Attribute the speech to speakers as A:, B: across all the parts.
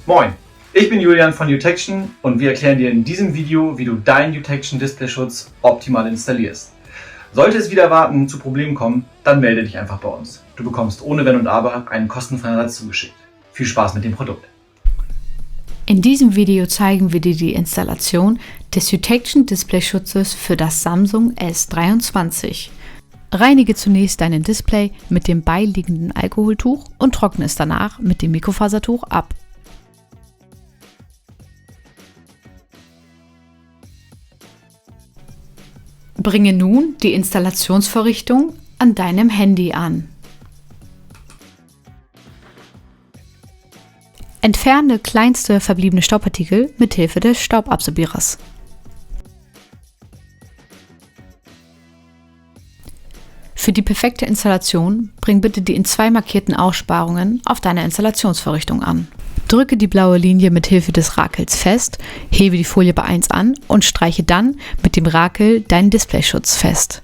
A: Moin, ich bin Julian von Utection und wir erklären dir in diesem Video, wie du deinen Utection Displayschutz optimal installierst. Sollte es wieder erwarten zu Problemen kommen, dann melde dich einfach bei uns. Du bekommst ohne Wenn und Aber einen kostenfreien Ersatz zugeschickt. Viel Spaß mit dem Produkt.
B: In diesem Video zeigen wir dir die Installation des Utection Displayschutzes für das Samsung S23. Reinige zunächst deinen Display mit dem beiliegenden Alkoholtuch und trockne es danach mit dem Mikrofasertuch ab. Bringe nun die Installationsvorrichtung an deinem Handy an. Entferne kleinste verbliebene Staubpartikel mit Hilfe des Staubabsorbierers. Für die perfekte Installation bring bitte die in 2 markierten Aussparungen auf deiner Installationsvorrichtung an. Drücke die blaue Linie mit Hilfe des Rakels fest, hebe die Folie bei 1 an und streiche dann mit dem Rakel deinen Displayschutz fest.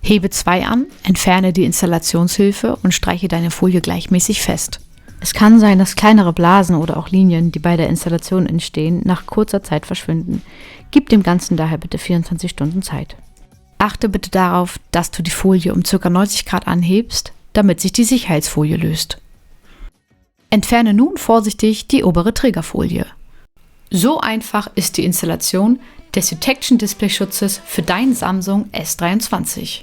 B: Hebe 2 an, entferne die Installationshilfe und streiche deine Folie gleichmäßig fest. Es kann sein, dass kleinere Blasen oder auch Linien, die bei der Installation entstehen, nach kurzer Zeit verschwinden. Gib dem Ganzen daher bitte 24 Stunden Zeit. Achte bitte darauf, dass du die Folie um ca. 90 Grad anhebst, damit sich die Sicherheitsfolie löst. Entferne nun vorsichtig die obere Trägerfolie. So einfach ist die Installation des Utection Displayschutzes für dein Samsung S23.